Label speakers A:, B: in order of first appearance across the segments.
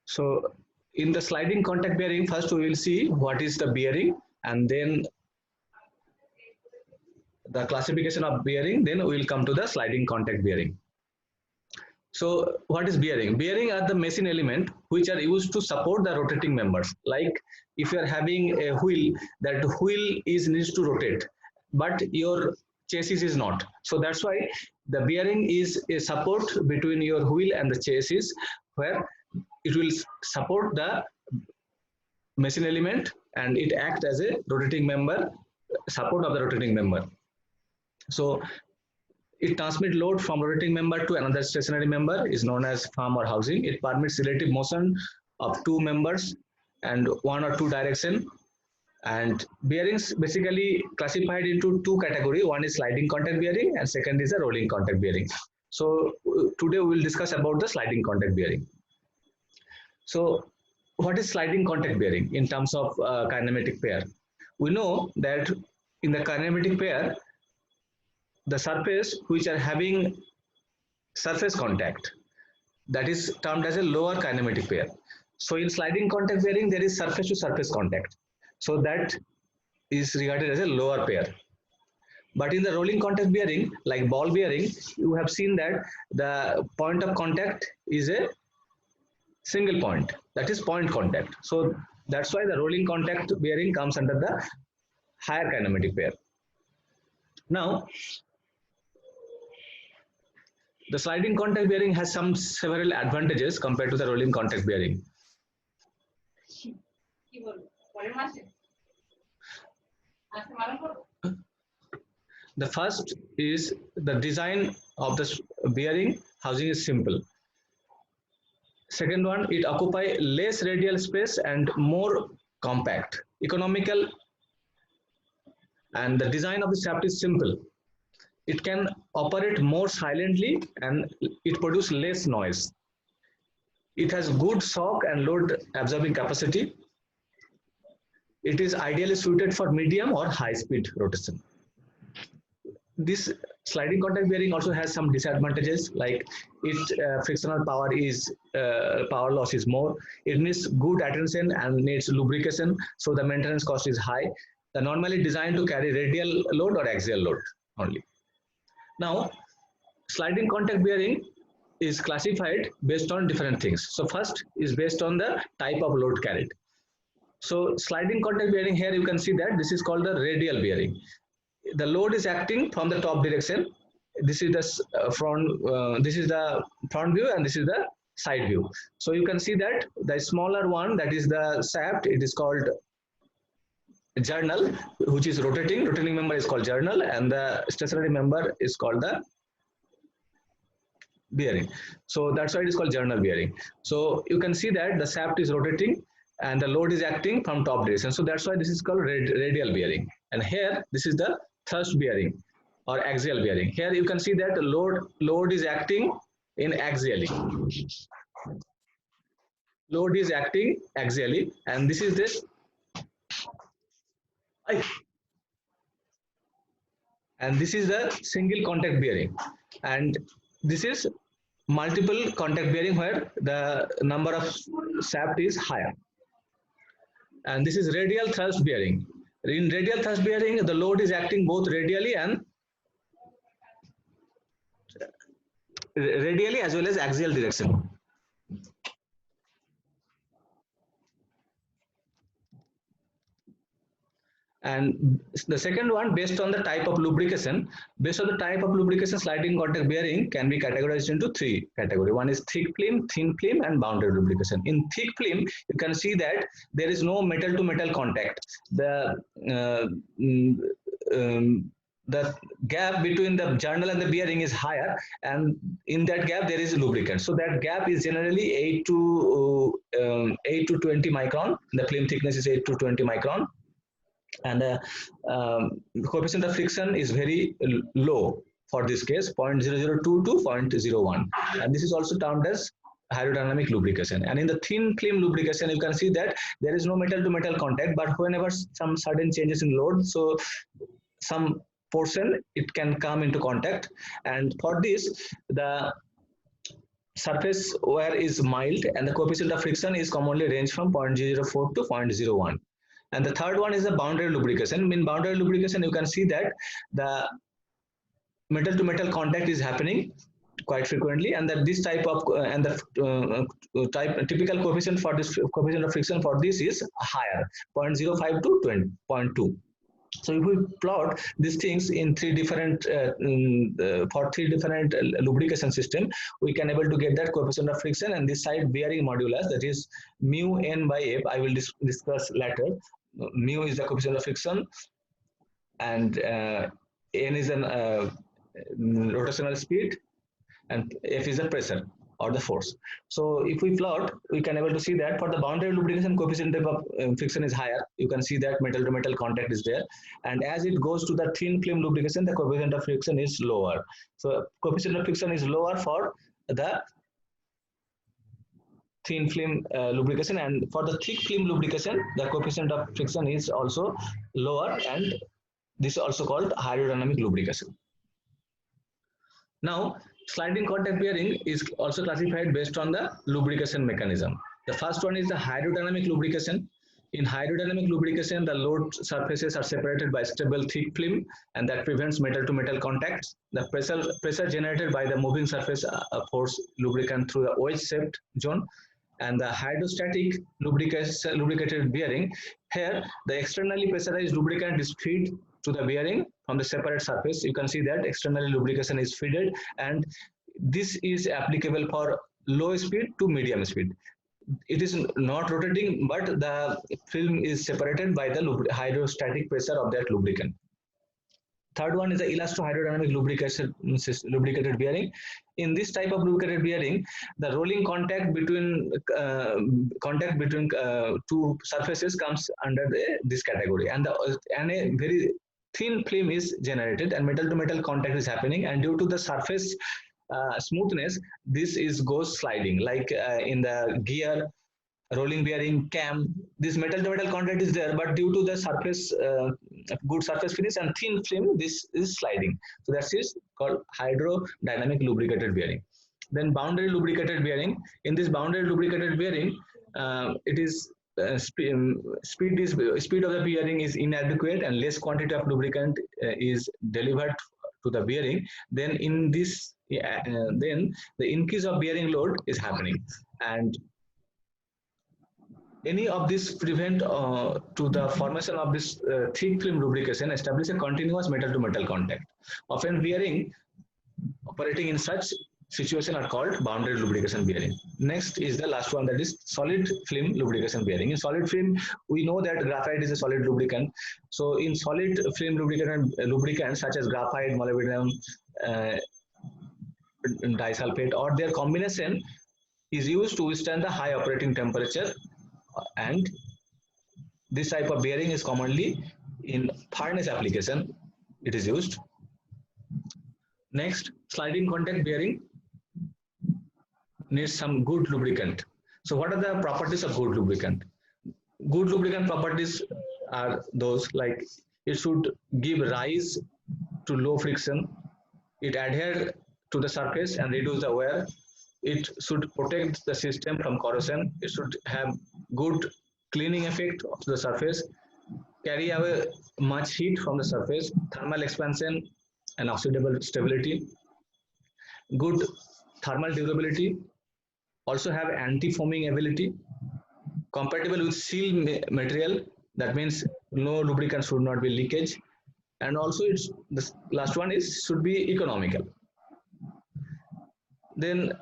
A: So in the sliding contact bearing, first we will see what is the bearing, and then the classification of bearing, then we will come to the sliding contact bearing. So what is bearing? Bearing are the machine element which are used to support the rotating members. Like if you are having a wheel, that wheel is needs to rotate, but your chassis is not. So that's why the bearing is a support between your wheel and the chassis, where it will support the machine element and it acts as a rotating member, support of the rotating member. So it transmits load from rotating member to another stationary member is known as farm or housing. It permits relative motion of two members and one or two direction. And bearings basically classified into two categories. One is sliding contact bearing and second is a rolling contact bearing. So today we will discuss about the sliding contact bearing. So what is sliding contact bearing in terms of kinematic pair? We know that in the kinematic pair, the surface which are having surface contact, that is termed as a lower kinematic pair. So in sliding contact bearing, there is surface to surface contact. So that is regarded as a lower pair. But in the rolling contact bearing, like ball bearing, you have seen that the point of contact is a single point, that is point contact. So that's why the rolling contact bearing comes under the higher kinematic pair. Now, the sliding contact bearing has several advantages compared to the rolling contact bearing. The first is the design of the bearing housing is simple. Second one, it occupies less radial space and more compact, economical, and the design of the shaft is simple. It can operate more silently and it produces less noise. It has good shock and load absorbing capacity. It is ideally suited for medium or high speed rotation. This sliding contact bearing also has some disadvantages, like its frictional power is power loss is more. It needs good attention and needs lubrication, so the maintenance cost is high. They're normally designed to carry radial load or axial load only. Now, sliding contact bearing is classified based on different things. So first is based on the type of load carried. So sliding contact bearing, here you can see that this is called the radial bearing. The load is acting from the top direction. This is the this is the front view and this is the side view. So you can see that the smaller one, that is the shaft, it is called journal, which is rotating member is called journal, and the stationary member is called the bearing. So that's why it is called journal bearing. So you can see that the shaft is rotating and the load is acting from top direction. So that's why this is called radial bearing. And here this is the thrust bearing or axial bearing. Here you can see that the load is acting in axially. Load is acting axially, and this is this. And this is the single contact bearing, and this is multiple contact bearing where the number of shaft is higher. And this is radial thrust bearing. In radial thrust bearing, the load is acting both radially as well as axial direction. And the second one, based on the type of lubrication, sliding contact bearing can be categorized into three categories. One is thick film, thin film, and boundary lubrication. In thick film, you can see that there is no metal to metal contact. The gap between the journal and the bearing is higher, and in that gap there is lubricant. So that gap is generally 8 to 20 micron. The film thickness is 8 to 20 micron. And the coefficient of friction is very low for this case, 0.002 to 0.01, and this is also termed as hydrodynamic lubrication. And in the thin film lubrication, you can see that there is no metal to metal contact, but whenever some sudden changes in load, so some portion it can come into contact, and for this the surface wear is mild, and the coefficient of friction is commonly range from 0.04 to 0.01. And the third one is the boundary lubrication. In boundary lubrication, you can see that the metal to metal contact is happening quite frequently, and that this type of and the typical coefficient for this coefficient of friction for this is higher, 0.05 to 20.2. So if we plot these things in three different for three different lubrication system, we can able to get that coefficient of friction, and this side bearing modulus, that is mu n by f. I will discuss later. Mu is the coefficient of friction, and n is an rotational speed, and F is the pressure or the force. So if we plot, we can able to see that for the boundary lubrication, coefficient of friction is higher. You can see that metal to metal contact is there, and as it goes to the thin film lubrication, the coefficient of friction is lower. So coefficient of friction is lower for the thin film lubrication, and for the thick film lubrication, the coefficient of friction is also lower, and this is also called hydrodynamic lubrication. Now, sliding contact bearing is also classified based on the lubrication mechanism. The first one is the hydrodynamic lubrication. In hydrodynamic lubrication, the load surfaces are separated by stable thick film, and that prevents metal to metal contact. The pressure generated by the moving surface force lubricant through the wedge-shaped zone. And the hydrostatic lubricated bearing, here the externally pressurized lubricant is fed to the bearing from the separate surface. You can see that externally lubrication is fed, and this is applicable for low speed to medium speed. It is not rotating, but the film is separated by the hydrostatic pressure of that lubricant. Third one is the elastohydrodynamic lubricated bearing. In this type of lubricated bearing, the rolling contact between two surfaces comes under this category, and a very thin film is generated, and metal to metal contact is happening, and due to the surface smoothness, this goes sliding, like in the gear, rolling bearing, cam. This metal to metal contact is there, but due to the surface good surface finish and thin film, this is sliding. So that is called hydrodynamic lubricated bearing. Then boundary lubricated bearing. In this boundary lubricated bearing, it is speed of the bearing is inadequate, and less quantity of lubricant is delivered to the bearing. Then in this then the increase of bearing load is happening, and any of this prevent to the formation of this thick film lubrication, establish a continuous metal to metal contact. Often bearing operating in such situation are called boundary lubrication bearing. Next is the last one, that is solid film lubrication bearing. In solid film, we know that graphite is a solid lubricant. So in solid film lubricants such as graphite, molybdenum, disulfate, or their combination is used to withstand the high operating temperature, and this type of bearing is commonly in furnace application it is used. Next, sliding contact bearing needs some good lubricant. So what are the properties of good lubricant? Good lubricant properties are those like it should give rise to low friction, it adhere to the surface and reduce the wear, it should protect the system from corrosion, it should have good cleaning effect of the surface, carry away much heat from the surface, thermal expansion and oxidable stability, good thermal durability, also have anti-foaming ability, compatible with seal material, that means no lubricant should not be leakage, and also it's the last one is should be economical. Then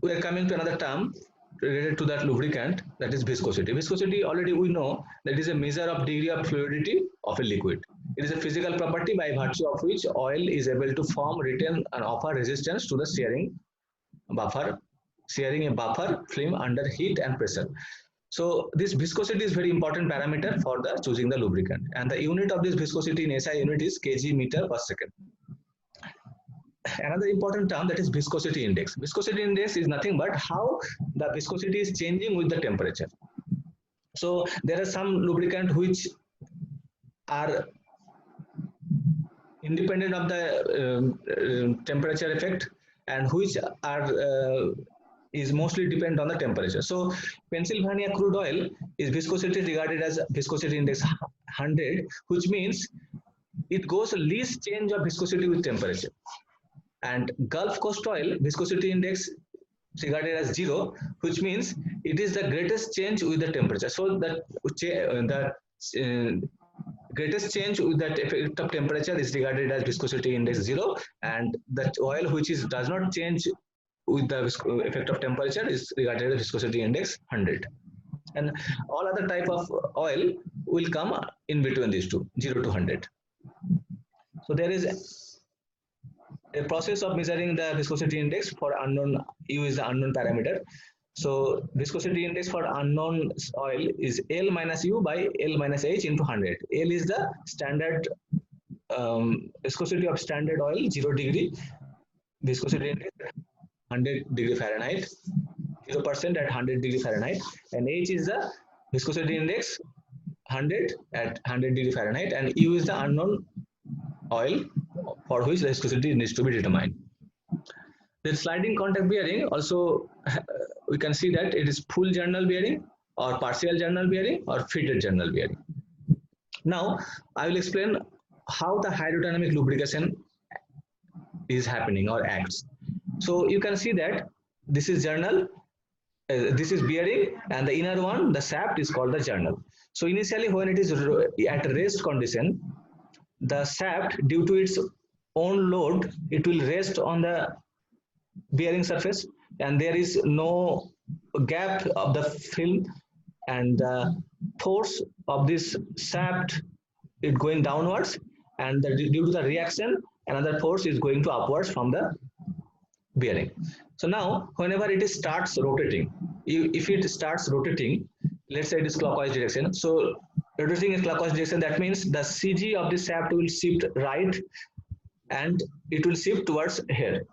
A: we are coming to another term related to that lubricant, that is viscosity. Viscosity, already we know that is a measure of degree of fluidity of a liquid. It is a physical property by virtue of which oil is able to form, retain and offer resistance to the shearing a buffer film under heat and pressure. So this viscosity is very important parameter for the choosing the lubricant, and the unit of this viscosity in SI unit is kg meter per second. Another important term, that is viscosity index. Viscosity index is nothing but how the viscosity is changing with the temperature. So there are some lubricant which are independent of the temperature effect, and which are is mostly depend on the temperature. So Pennsylvania crude oil is viscosity regarded as viscosity index 100, which means it goes least change of viscosity with temperature. And Gulf Coast oil viscosity index regarded as 0, which means it is the greatest change with the temperature. So the greatest change with that effect of temperature is regarded as viscosity index 0, and that oil which is does not change with the effect of temperature is regarded as viscosity index 100. And all other type of oil will come in between these two, 0 to 100. So there is a process of measuring the viscosity index for unknown. U is the unknown parameter. So viscosity index for unknown oil is L minus U by L minus H into 100. L is the standard viscosity of standard oil, 0 degree viscosity index, 100 degree Fahrenheit, 0% at 100 degree Fahrenheit, and H is the viscosity index 100 at 100 degree Fahrenheit, and U is the unknown oil for which the viscosity needs to be determined. Then sliding contact bearing also, we can see that it is full journal bearing or partial journal bearing or fitted journal bearing. Now I will explain how the hydrodynamic lubrication is happening or acts. So you can see that this is journal, this is bearing, and the inner one, the shaft, is called the journal. So initially when it is at rest condition, the shaft, due to its own load, it will rest on the bearing surface, and there is no gap of the film, and the force of this shaft is going downwards, and due to the reaction, another force is going to upwards from the bearing. So now whenever it starts rotating, if it starts rotating, let's say it is clockwise direction, so rotating in clockwise direction, that means the CG of the shaft will shift right and it will shift towards here.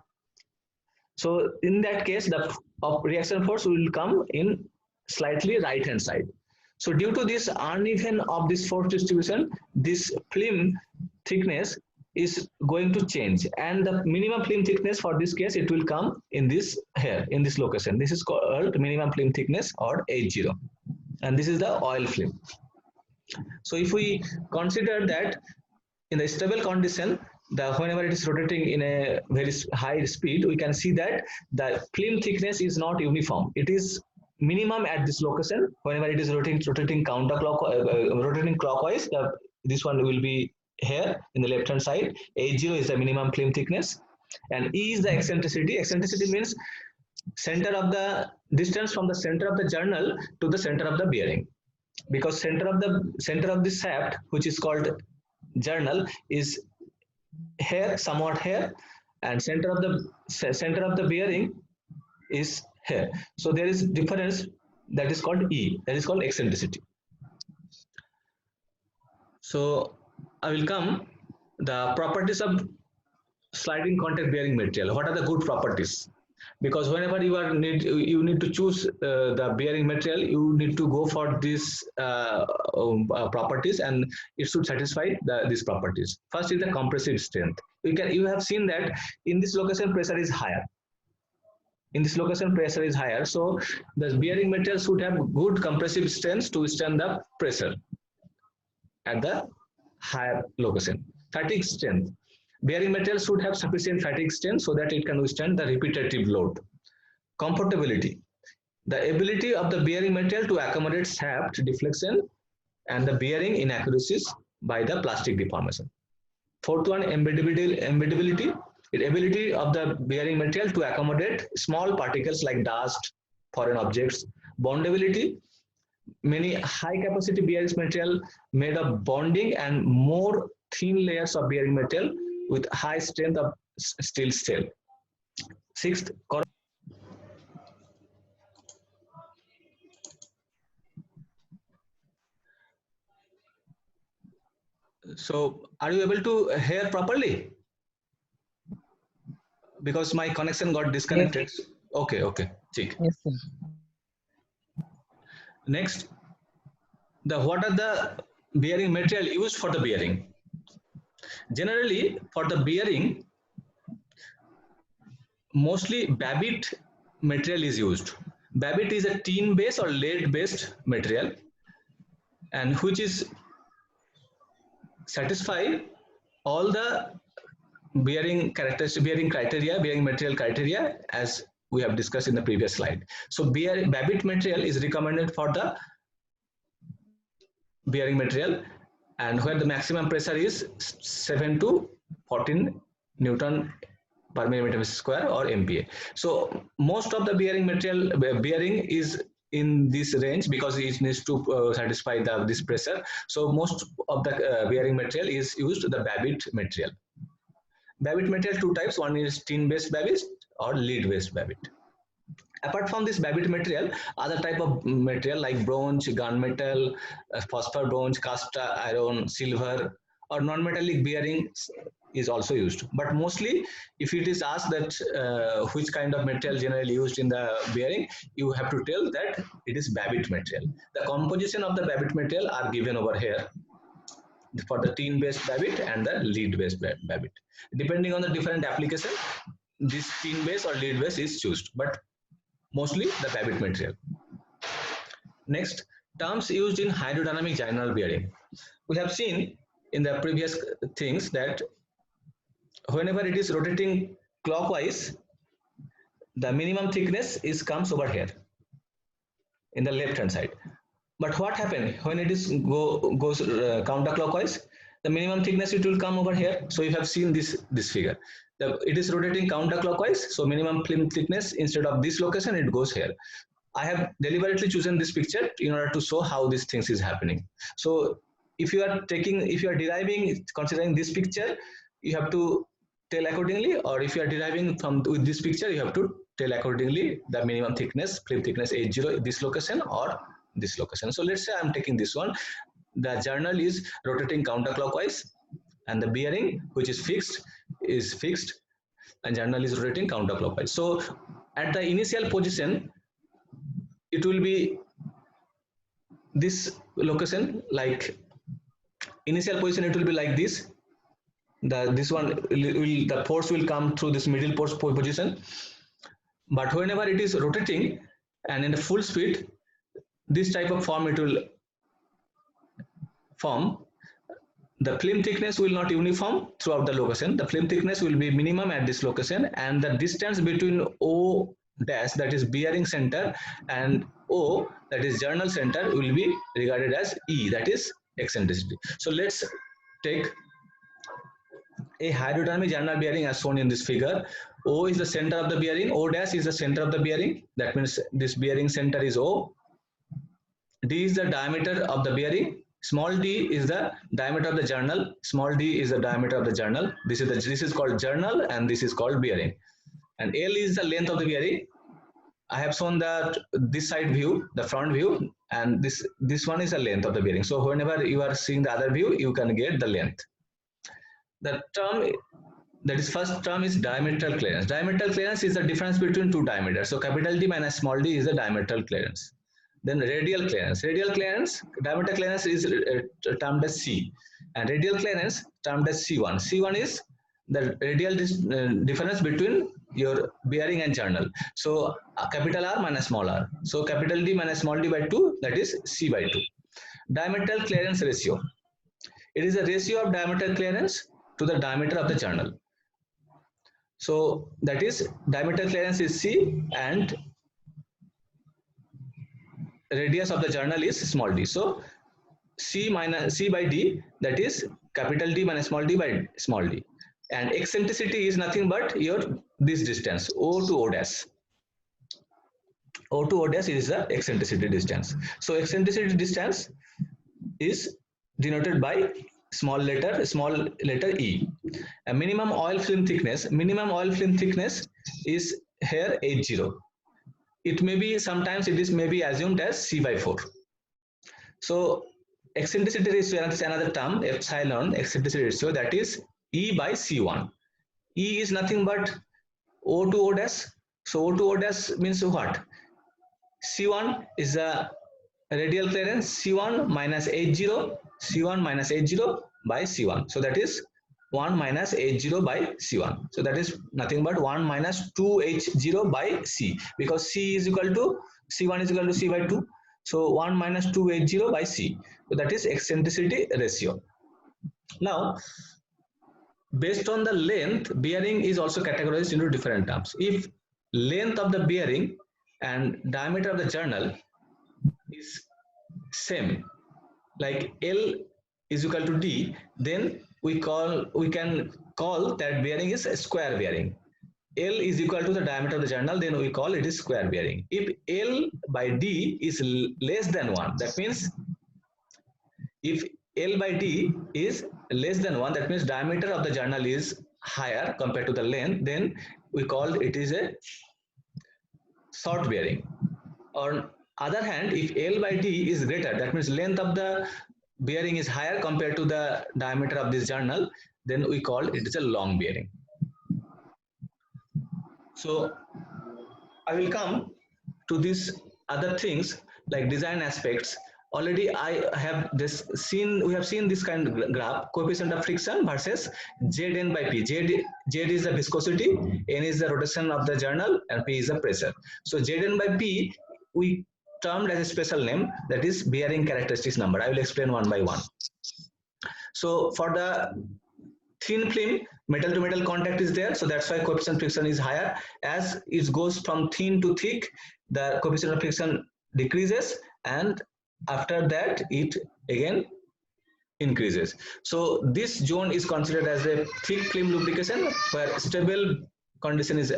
A: So in that case, the reaction force will come in slightly right hand side. So due to this uneven of this force distribution, this film thickness is going to change, and the minimum film thickness for this case, it will come in this here, in this location. This is called minimum film thickness or H0, and this is the oil film. So if we consider that in the stable condition, whenever it is rotating in a very high speed, we can see that the film thickness is not uniform. It is minimum at this location. Whenever it is rotating counterclockwise, rotating clockwise, this one will be here in the left hand side. H0 is the minimum film thickness, and E is the eccentricity. Eccentricity means center of the distance from the center of the journal to the center of the bearing, because center of the shaft, which is called journal, is here, somewhat here, and center of the bearing is here. So there is difference, that is called E, that is called eccentricity. So I will come the properties of sliding contact bearing material. What are the good properties? Because whenever you need to choose the bearing material, you need to go for these properties, and it should satisfy these properties. First is the compressive strength. You have seen that in this location pressure is higher. In this location pressure is higher, so the bearing material should have good compressive strength to withstand the pressure at the higher location. Fatigue strength. Bearing material should have sufficient fatigue strength so that it can withstand the repetitive load. Comfortability. The ability of the bearing material to accommodate shaft deflection and the bearing inaccuracies by the plastic deformation. Fourth one, embeddability. The ability of the bearing material to accommodate small particles like dust, foreign objects. Bondability. Many high capacity bearing material made of bonding and more thin layers of bearing material with high strength of steel shell. Sixth, so are you able to hear properly? Because my connection got disconnected. Yes. Okay.
B: Yes, sir.
A: Next, what are the bearing material used for the bearing? Generally, for the bearing, mostly Babbitt material is used. Babbitt is a tin based or lead based material, and which is satisfy all the bearing characteristics, bearing material criteria as we have discussed in the previous slide. So Babbitt material is recommended for the bearing material, and where the maximum pressure is 7 to 14 Newton per millimeter square or MPa. So most of the bearing material bearing is in this range because it needs to satisfy this pressure. So most of the bearing material is used the Babbitt material. Babbitt material two types. One is tin based Babbitt or lead based Babbitt. Apart from this Babbitt material, other type of material like bronze, gunmetal, phosphor bronze, cast iron, silver, or non-metallic bearing is also used. But mostly, if it is asked that which kind of material generally used in the bearing, you have to tell that it is Babbitt material. The composition of the Babbitt material are given over here for the tin-based Babbitt and the lead-based Babbitt. Depending on the different application, this tin-based or lead-based is chosen. But mostly the Babbitt material. Next, terms used in hydrodynamic general bearing. We have seen in the previous things that whenever it is rotating clockwise, the minimum thickness is comes over here in the left hand side. But what happens when it is goes counterclockwise? The minimum thickness it will come over here. So you have seen this figure. It is rotating counterclockwise. So minimum film thickness instead of this location it goes here. I have deliberately chosen this picture in order to show how these things is happening. So if you are deriving considering this picture, you have to tell accordingly, or if you are deriving from with this picture, you have to tell accordingly the minimum thickness, film thickness H0 this location or this location. So let's say I'm taking this one. The journal is rotating counterclockwise, and the bearing which is fixed, and journal is rotating counterclockwise. So at the initial position, it will be this location, like initial position it will be like this. This one the force will come through this middle position, but whenever it is rotating and in the full speed, this type of form it will form. The film thickness will not uniform throughout the location. The film thickness will be minimum at this location, and the distance between O dash, that is bearing center, and O, that is journal center, will be regarded as E, that is eccentricity. So let's take a hydrodynamic journal bearing as shown in this figure. O is the center of the bearing, O dash is the center of the bearing. That means this bearing center is O. D is the diameter of the bearing. Small d is the diameter of the journal. Small d is the diameter of the journal. This is called journal, and this is called bearing. And L is the length of the bearing. I have shown that this side view, the front view, and this one is the length of the bearing. So whenever you are seeing the other view, you can get the length. The term that is first term is diametral clearance. Diametral clearance is the difference between two diameters. So capital D minus small d is the diametral clearance. Then radial clearance. Diameter clearance is termed as C, and radial clearance termed as C1. C1 is the radial difference between your bearing and journal. So capital R minus small r. So capital D minus small d by 2, that is C by 2. Diametral clearance ratio. It is a ratio of diameter clearance to the diameter of the journal. So that is diameter clearance is C and radius of the journal is small d. So C by D, that is capital D minus small d by small d. And eccentricity is nothing but this distance, O to O dash. O to O dash is the eccentricity distance. So eccentricity distance is denoted by small letter E. A minimum oil film thickness is here H0. It may be sometimes may be assumed as C by 4. So eccentricity ratio is another term, epsilon eccentricity ratio, that is E by C1. E is nothing but O to O dash. So O to O dash means what? C1 is the radial clearance, C1 minus H0 by C1. So that is 1 minus H0 by C1. So that is nothing but 1 minus 2H0 by C, because C is equal to C1 is equal to C by 2. So 1 minus 2H0 by C. So that is eccentricity ratio. Now, based on the length, bearing is also categorized into different terms. If length of the bearing and diameter of the journal is same, like L is equal to D, then we can call that bearing is a square bearing. L is equal to the diameter of the journal, then we call it is square bearing. If L by D is less than 1, that means if L by D is less than 1, that means diameter of the journal is higher compared to the length, then we call it is a short bearing. On other hand, if L by D is greater, that means length of the bearing is higher compared to the diameter of this journal, then we call it is a long bearing. So I will come to these other things like design aspects. Already I have we have seen this kind of graph, coefficient of friction versus Zn by P. Z is the viscosity, N is the rotation of the journal, and P is the pressure. So Zn by P we termed as a special name, that is bearing characteristics number. I will explain one by one. So for the thin film, metal to metal contact is there, so that's why coefficient of friction is higher. As it goes from thin to thick, the coefficient of friction decreases, and after that it again increases. So this zone is considered as a thick film lubrication, where stable condition is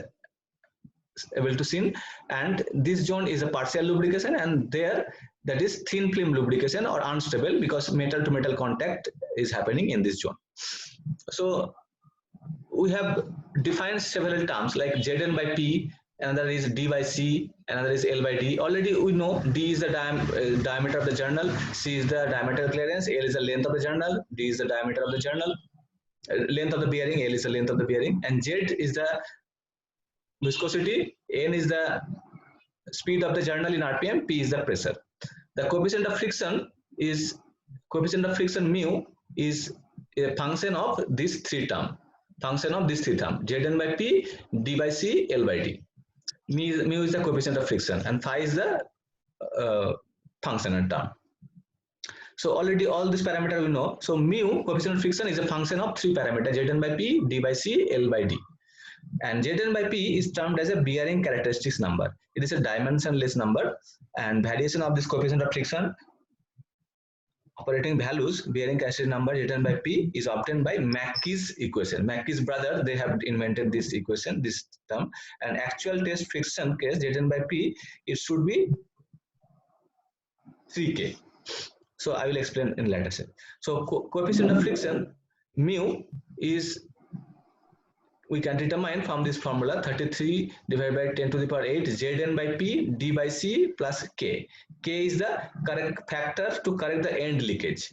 A: able to seen, and this zone is a partial lubrication, and there that is thin film lubrication or unstable, because metal to metal contact is happening in this zone. So we have defined several terms like Zn by P, another is D by C, another is L by D. Already we know D is the diameter of the journal, C is the diameter clearance, L is the length of the journal, D is the diameter of the journal, length of the bearing, L is the length of the bearing, and Z is the viscosity, N is the speed of the journal in RPM, P is the pressure. The coefficient of friction mu is a function of these three terms. Zn by P, D by C, L by D. Mu is the coefficient of friction, and phi is the functional term. So already all these parameters we know. So mu, coefficient of friction, is a function of three parameters: Zn by P, D by C, L by D. And Zn by P is termed as a bearing characteristics number. It is a dimensionless number, and variation of this coefficient of friction operating values, bearing characteristic number Zn by P, is obtained by Mackey's equation. Mackey's brother, they have invented this equation, this term, and actual test friction case Zn by P, it should be 3K. So I will explain in later step. So coefficient of friction mu is, we can determine from this formula, 33 divided by 10 to the power 8 Zn by P, D by C plus K. K is the correct factor to correct the end leakage.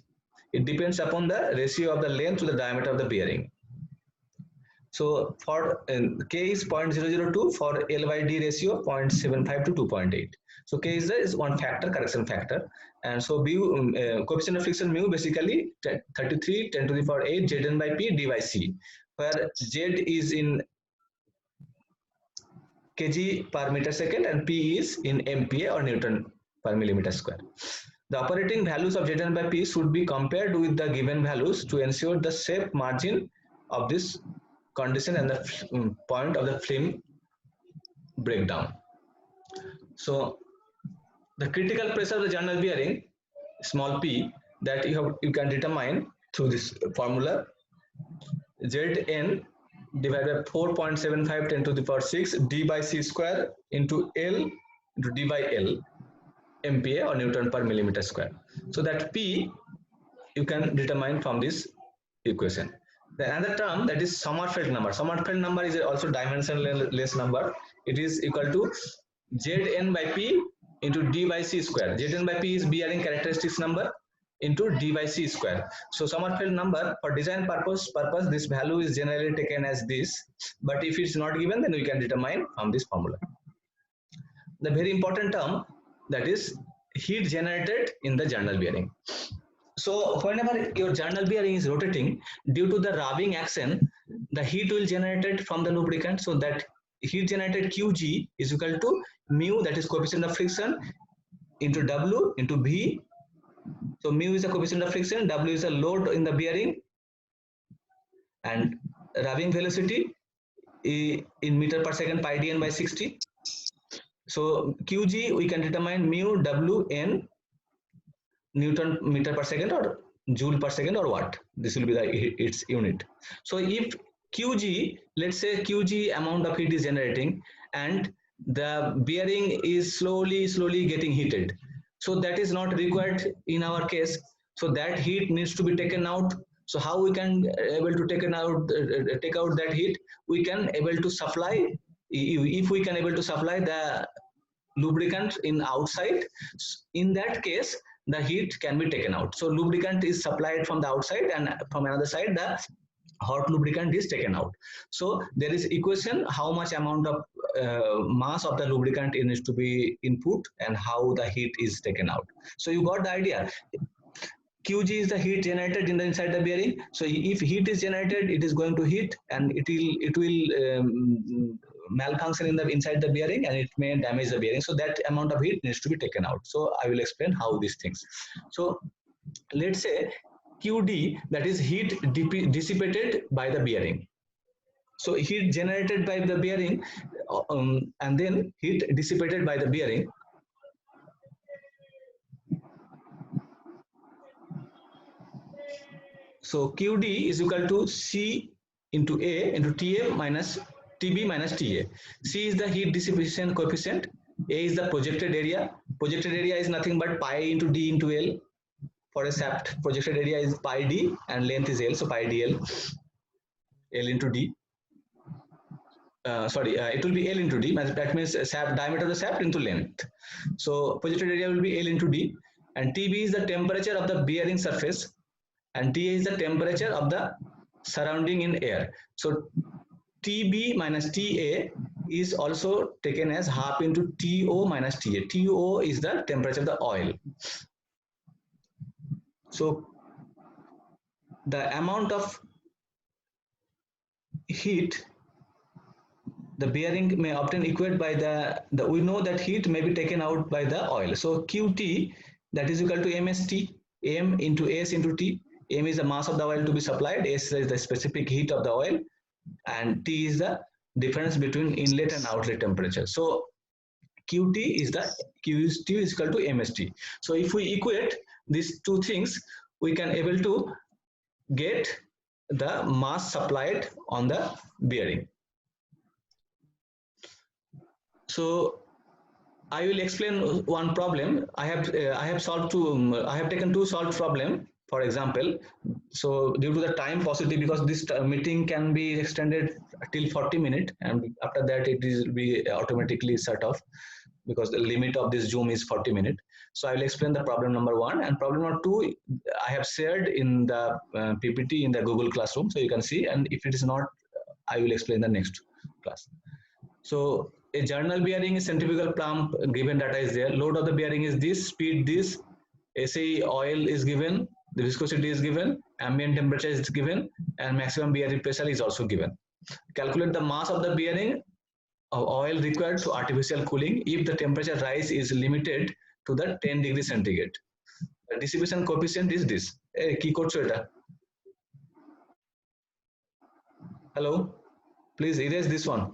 A: It depends upon the ratio of the length to the diameter of the bearing. So for K is 0.002, for L by D ratio 0.75 to 2.8. So K is one factor, correction factor, and so coefficient of friction mu basically 33 10 to the power 8 Zn by P, D by C, where Z is in kg per meter second and P is in MPa or Newton per millimeter square. The operating values of Zn by P should be compared with the given values to ensure the safe margin of this condition and the point of the film breakdown. So the critical pressure of the journal bearing, small p, that you can determine through this formula, Zn divided by 4.75 10 to the power 6 D by C square into L into D by L, MPa or Newton per millimeter square. So that P you can determine from this equation. The another term, that is Sommerfeld number. Sommerfeld number is also dimensionless number. It is equal to Zn by P into D by C square. Zn by P is bearing characteristics number into D by C square. So Sommerfeld number, for design purpose, this value is generally taken as this, but if it's not given, then we can determine from this formula. The very important term, that is heat generated in the journal bearing. So whenever your journal bearing is rotating, due to the rubbing action, the heat will generated from the lubricant. So that heat generated Qg is equal to mu, that is coefficient of friction, into W into V. So mu is the coefficient of friction, W is the load in the bearing, and rubbing velocity in meter per second pi dn by 60. So Qg we can determine mu W n Newton meter per second or joule per second or watt. This will be its unit. So if Qg, let's say Qg amount of heat is generating and the bearing is slowly getting heated. So that is not required in our case. So that heat needs to be taken out. So how we can able to take out that heat? We can able to supply, if we can able to supply the lubricant in outside. In that case, the heat can be taken out. So lubricant is supplied from the outside, and from another side the hot lubricant is taken out. So there is equation how much amount of mass of the lubricant needs to be input and how the heat is taken out. So you got the idea. Qg is the heat generated in the inside the bearing. So if heat is generated, it is going to heat, and it will malfunction in the inside the bearing, and it may damage the bearing. So that amount of heat needs to be taken out. So I will explain how these things. So let's say Qd, that is heat dissipated by the bearing. So heat generated by the bearing, and then heat dissipated by the bearing. So Qd is equal to C into A into Ta minus Tb minus Ta. C is the heat dissipation coefficient. A is the projected area. Projected area is nothing but pi into d into L. For a shaft, projected area is pi d and length is L, so pi dl. L into d. It will be L into d. That means shaft diameter of the shaft into length. So projected area will be L into d, and Tb is the temperature of the bearing surface, and Ta is the temperature of the surrounding in air. So Tb minus Ta is also taken as half into To minus Ta. To is the temperature of the oil. So the amount of heat the bearing may obtain equated by the we know that heat may be taken out by the oil. So Qt, that is equal to mst, m into s into t. M is the mass of the oil to be supplied, S is the specific heat of the oil, and T is the difference between inlet and outlet temperature. So Qt is equal to mst. So if we equate these two things, we can able to get the mass supplied on the bearing. So I will explain one problem. I have taken two solved problem. For example, so due to the time possibility, because this meeting can be extended till 40 minutes, and after that it will be automatically shut off, because the limit of this Zoom is 40 minutes. So I will explain the problem number 1, and problem number 2 I have shared in the PPT in the Google Classroom, so you can see, and if it is not, I will explain the next class. So a journal bearing is centrifugal pump, given data is there, load of the bearing is this, speed this, SAE oil is given, the viscosity is given, ambient temperature is given, and maximum bearing pressure is also given. Calculate the mass of the bearing of oil required to artificial cooling if the temperature rise is limited to the 10 degrees centigrade. The dissipation coefficient is this. Ki korcho eta? Hello, please erase this one.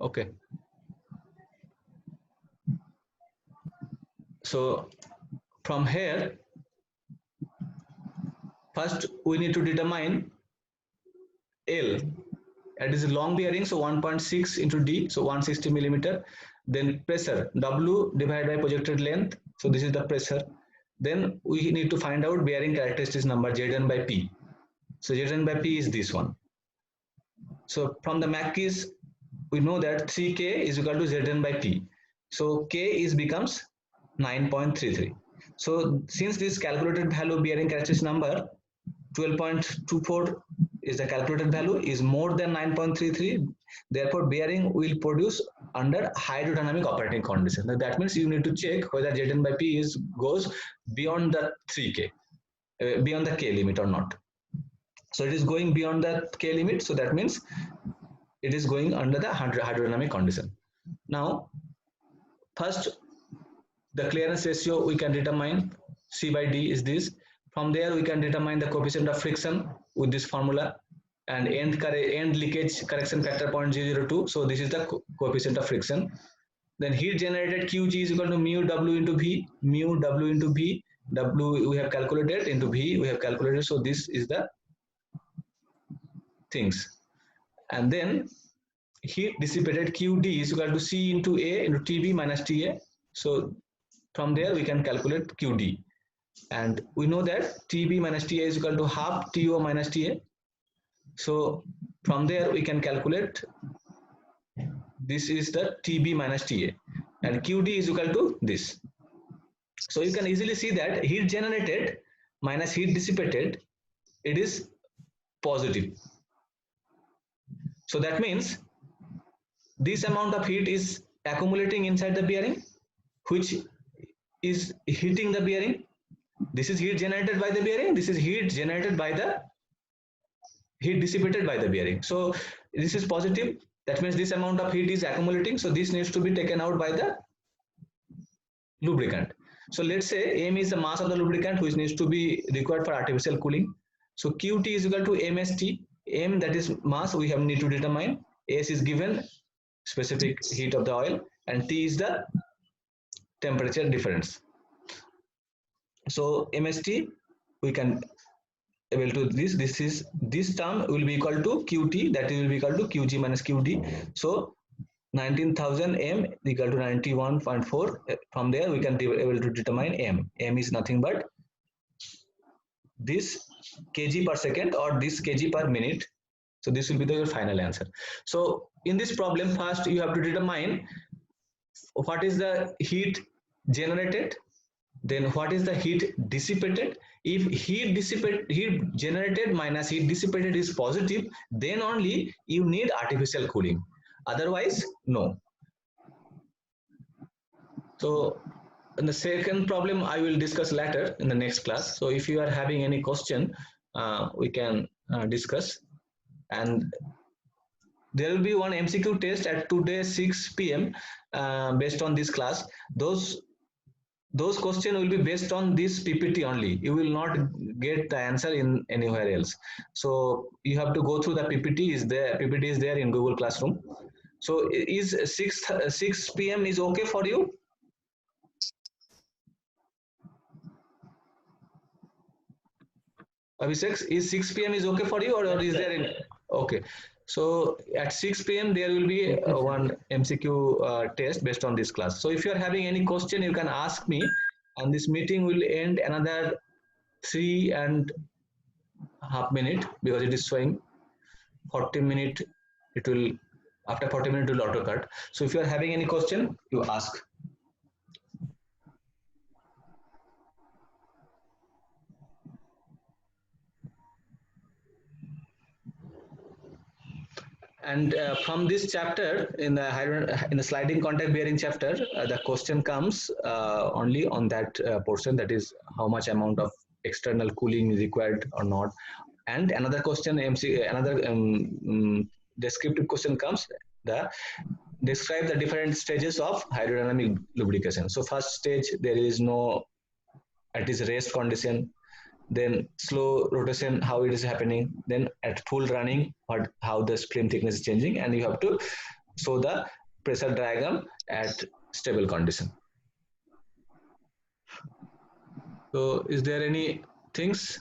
A: Okay. So from here, first we need to determine L. It is a long bearing, so 1.6 into D, so 160 millimeter. Then pressure, W divided by projected length. So this is the pressure. Then we need to find out bearing characteristics number, Zn by P. So Zn by P is this one. So from the Mackey's, we know that 3K is equal to Zn by P. So K is becomes 9.33. So since this calculated value bearing characteristic number 12.24 is the calculated value is more than 9.33, therefore bearing will produce under hydrodynamic operating condition. Now that means you need to check whether Zn by P goes beyond the 3K, beyond the K limit or not. So it is going beyond the K limit, so that means it is going under the hydrodynamic condition. Now, first, the clearance ratio we can determine, C by D is this. From there, we can determine the coefficient of friction with this formula, and end leakage correction factor 0.002. So this is the coefficient of friction. Then heat generated Qg is equal to mu W into V, mu W into V. W we have calculated into V we have calculated. So this is the things. And then heat dissipated Qd is equal to C into A into Tb minus Ta. So from there we can calculate Qd. And we know that Tb minus Ta is equal to half To minus Ta. So from there we can calculate, this is the Tb minus Ta, and Qd is equal to this. So you can easily see that heat generated minus heat dissipated, it is positive. So that means this amount of heat is accumulating inside the bearing, which is heating the bearing. This is heat generated by the bearing, this is heat generated by the heat dissipated by the bearing. So this is positive, that means this amount of heat is accumulating, so this needs to be taken out by the lubricant. So let's say M is the mass of the lubricant which needs to be required for artificial cooling. So Qt is equal to MST. M, that is mass we have need to determine, S is given specific heat of the oil, and T is the temperature difference. So MST we can able to this term will be equal to Qt, that will be equal to Qg minus Qd. So 19,000 M equal to 91.4. From there we can be able to determine M. M is nothing but this kg per second or this kg per minute. So this will be the final answer. So in this problem, first you have to determine what is the heat generated, then what is the heat dissipated. If heat generated minus heat dissipated is positive, then only you need artificial cooling. Otherwise, no. So in the second problem, I will discuss later in the next class. So if you are having any question, we can discuss. And there will be one MCQ test at today 6 p.m. Based on this class. Those questions will be based on this PPT only. You will not get the answer in anywhere else. So you have to go through the PPT. PPT is there in Google Classroom. So is 6 p.m. is okay for you? Abhishek, is 6 p.m. is okay for you, or is there any? Okay. So at 6 p.m. there will be one MCQ test based on this class. So if you are having any question, you can ask me, and this meeting will end another 3.5 minutes because it is showing 40 minutes. It will, after 40 minutes it will auto cut. So if you are having any question, you ask. And from this chapter, in the sliding contact bearing chapter, the question comes only on that portion, that is how much amount of external cooling is required or not. And another question, descriptive question comes, describe the different stages of hydrodynamic lubrication. So first stage, there is no, it is rest condition. Then slow rotation, how it is happening, then at full running, how the spring thickness is changing, and you have to show the pressure diagram at stable condition. So is there any things